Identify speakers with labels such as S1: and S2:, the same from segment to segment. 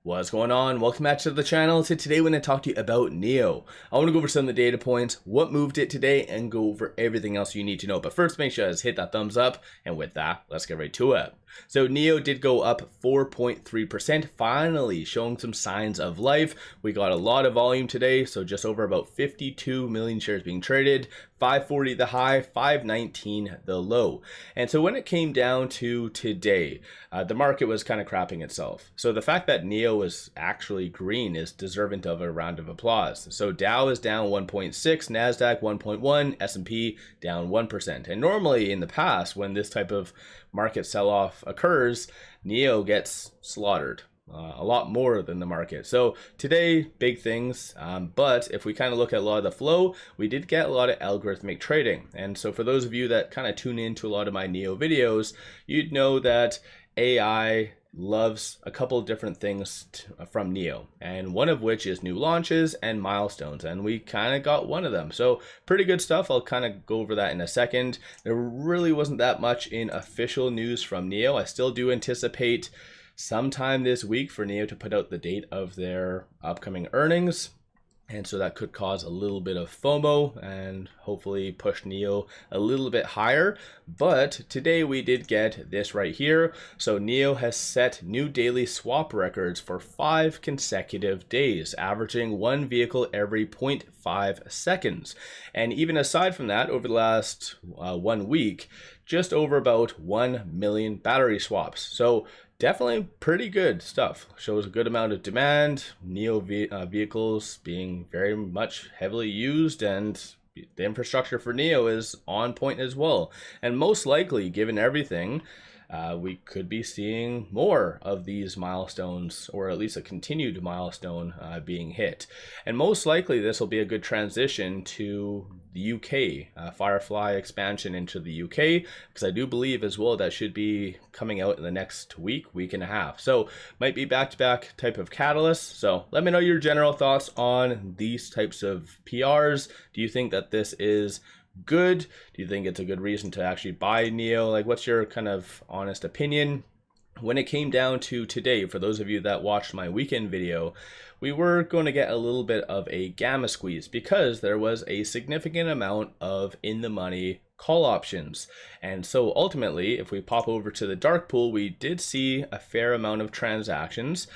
S1: What's going on? Welcome back to the channel. So today we're going to talk to you about NIO. I want to go over some of the data points, what moved it today, and go over everything else you need to know. But first, make sure to hit that thumbs up. And with that, let's get right to it. So NIO did go up 4.3%, finally showing some signs of life. We got a lot of volume today, so just over about 52 million shares being traded, 540 the high, 519 the low. And so when it came down to today, the market was kind of crapping itself. So the fact that NIO is actually green is deserving of a round of applause. So Dow is down 1.6, NASDAQ 1.1, S&P down 1%. And normally in the past, when this type of market sell-off occurs, NIO gets slaughtered a lot more than the market. So today, big things, but if we kind of look at a lot of the flow, we did get a lot of algorithmic trading. And so for those of you that kind of tune into a lot of my NIO videos, you'd know that AI loves a couple of different things from NIO, and one of which is new launches and milestones, and we kind of got one of them. So pretty good stuff. I'll kind of go over that in a second. There really wasn't that much in official news from NIO. I still do anticipate sometime this week for NIO to put out the date of their upcoming earnings. And so that could cause a little bit of FOMO and hopefully push NIO a little bit higher. But today we did get this right here. So NIO has set new daily swap records for 5 consecutive days, averaging one vehicle every 0.5 seconds. And even aside from that, over the last 1 week, just over about 1 million battery swaps. So definitely pretty good stuff. Shows a good amount of demand, NIO vehicles being very much heavily used, and the infrastructure for NIO is on point as well. And most likely, given everything, we could be seeing more of these milestones, or at least a continued milestone being hit. And most likely this will be a good transition to the UK, Firefly expansion into the UK, because I do believe as well that should be coming out in the next week and a half. So might be back-to-back type of catalyst. So let me know your general thoughts on these types of PRs. Do you think that this is good? Do you think it's a good reason to actually buy NIO? Like, what's your kind of honest opinion? When it came down to today, for those of you that watched my weekend video, we were going to get a little bit of a gamma squeeze because there was a significant amount of in the money call options. And so ultimately, if we pop over to the dark pool, we did see a fair amount of transactions,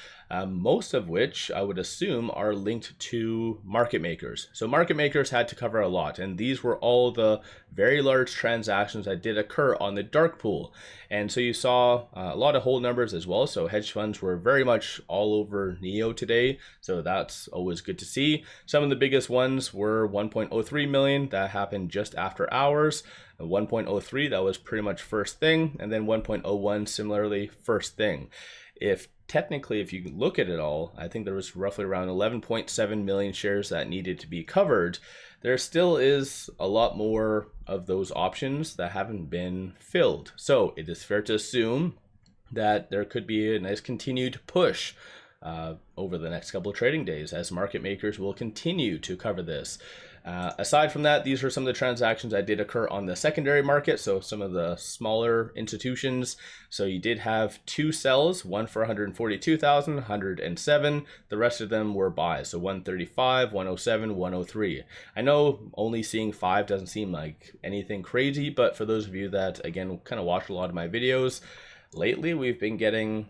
S1: most of which I would assume are linked to market makers. So market makers had to cover a lot, and these were all the very large transactions that did occur on the dark pool. And so you saw a lot of hold numbers as well. So hedge funds were very much all over NIO today. So that's always good to see. Some of the biggest ones were 1.03 million. That happened just after hours. 1.03, that was pretty much first thing. And then 1.01, similarly, first thing. Technically, if you look at it all, I think there was roughly around 11.7 million shares that needed to be covered. There still is a lot more of those options that haven't been filled. So it is fair to assume that there could be a nice continued push over the next couple of trading days as market makers will continue to cover this. Aside from that, these are some of the transactions that did occur on the secondary market, so some of the smaller institutions. So you did have 2 sells, one for 142,000, 107. The rest of them were buys, so 135, 107, 103. I know only seeing 5 doesn't seem like anything crazy, but for those of you that, again, kind of watch a lot of my videos, lately we've been getting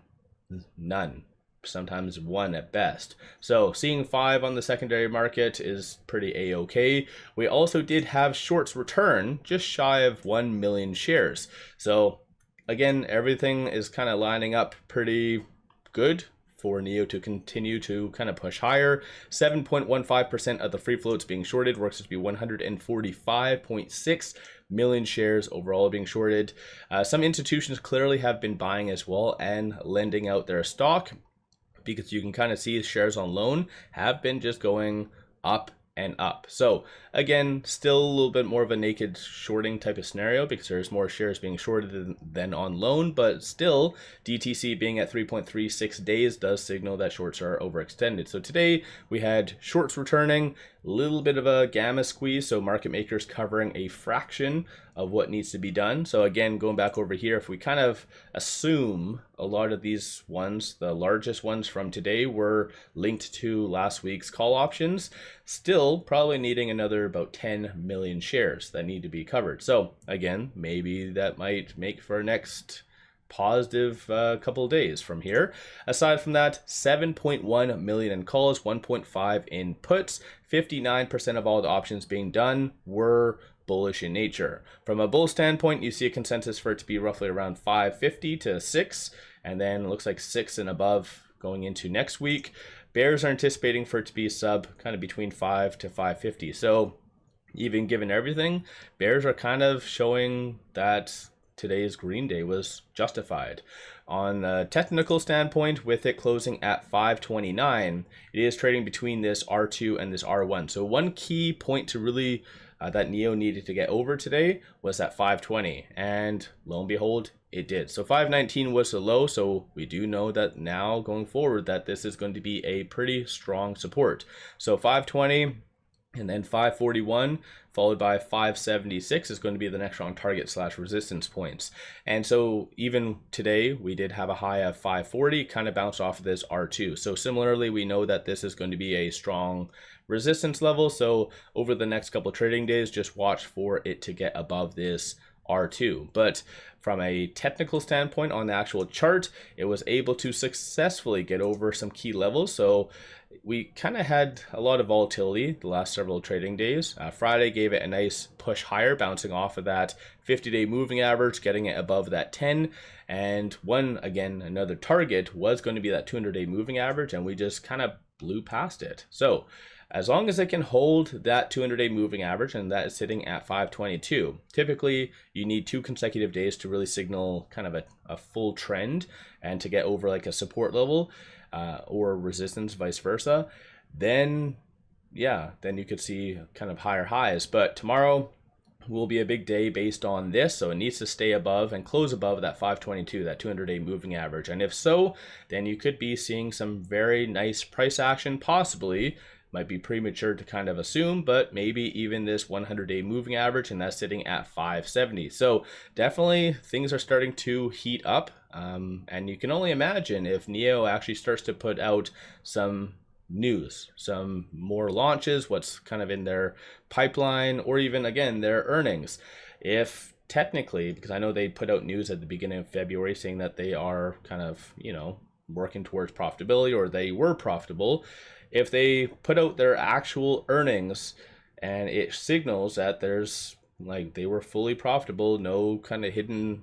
S1: none. Sometimes 1 at best. So seeing 5 on the secondary market is pretty a-okay. We also did have shorts return just shy of 1 million shares. So again, everything is kind of lining up pretty good for NIO to continue to kind of push higher. 7.15% of the free floats being shorted, works to be 145.6 million shares overall being shorted. Some institutions clearly have been buying as well and lending out their stock, because you can kind of see shares on loan have been just going up and up. So again, still a little bit more of a naked shorting type of scenario because there's more shares being shorted than on loan, but still DTC being at 3.36 days does signal that shorts are overextended. So today we had shorts returning, a little bit of a gamma squeeze, so market makers covering a fraction of what needs to be done. So again, going back over here, if we kind of assume a lot of these ones, the largest ones from today, were linked to last week's call options, still probably needing another about 10 million shares that need to be covered. So again, maybe that might make for a next positive couple of days from here. Aside from that, 7.1 million in calls, 1.5 in puts. 59% of all the options being done were bullish in nature. From a bull standpoint, you see a consensus for it to be roughly around 550 to 6, and then it looks like 6 and above going into next week. Bears are anticipating for it to be sub kind of between 5 to 550. So even given everything, bears are kind of showing that today's green day was justified. On a technical standpoint, with it closing at 529, it is trading between this R2 and this R1. So one key point to really that NIO needed to get over today was at 520, and lo and behold, it did. So 519 was the low, so we do know that now going forward that this is going to be a pretty strong support. So 520 and then 541 followed by 576 is going to be the next strong target slash resistance points. And so even today we did have a high of 540, kind of bounced off of this R2. So similarly, we know that this is going to be a strong resistance level. So over the next couple of trading days, just watch for it to get above this R2. But from a technical standpoint on the actual chart, it was able to successfully get over some key levels. So we kind of had a lot of volatility the last several trading days. Friday gave it a nice push higher, bouncing off of that 50-day moving average, getting it above that 10. And another target was going to be that 200-day moving average, and we just kind of blew past it. So as long as it can hold that 200-day moving average, and that is sitting at 522, typically you need 2 consecutive days to really signal kind of a full trend and to get over like a support level or resistance, vice versa. Then you could see kind of higher highs. But tomorrow will be a big day based on this, so it needs to stay above and close above that 522, that 200-day moving average. And if so, then you could be seeing some very nice price action, possibly. Might be premature to kind of assume, but maybe even this 100-day moving average, and that's sitting at 570. So definitely things are starting to heat up, and you can only imagine if NIO actually starts to put out some news, some more launches, what's kind of in their pipeline, or even again their earnings. If technically, because I know they put out news at the beginning of February saying that they are kind of, working towards profitability, or they were profitable. If they put out their actual earnings and it signals that there's they were fully profitable, no kind of hidden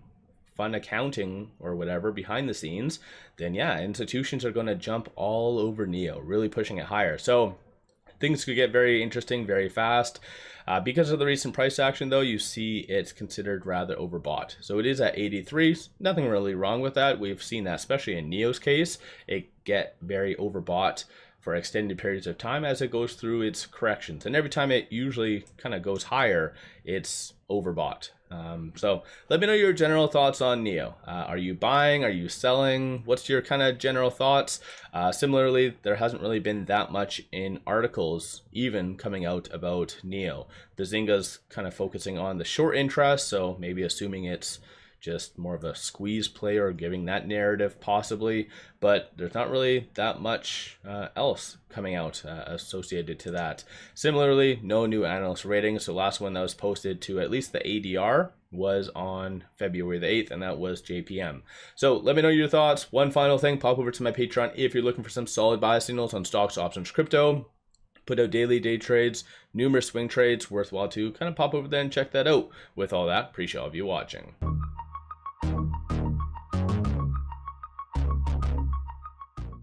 S1: fun accounting or whatever behind the scenes, then institutions are going to jump all over NIO, really pushing it higher. So things could get very interesting very fast. Because of the recent price action, though, you see it's considered rather overbought. So it is at 83. Nothing really wrong with that. We've seen that, especially in NIO's case, it get very overbought for extended periods of time as it goes through its corrections. And every time it usually kind of goes higher, it's overbought. So let me know your general thoughts on NIO. Are you buying? Are you selling? What's your kind of general thoughts? Similarly, there hasn't really been that much in articles even coming out about NIO. The Zynga's kind of focusing on the short interest, so maybe assuming it's just more of a squeeze play or giving that narrative possibly, but there's not really that much else coming out associated to that. Similarly, no new analyst ratings. So last one that was posted to at least the ADR was on February the 8th, and that was JPM. So let me know your thoughts. One final thing, pop over to my Patreon if you're looking for some solid buy signals on stocks, options, crypto. Put out daily day trades, numerous swing trades, worthwhile to kind of pop over there and check that out. With all that, appreciate all of you watching.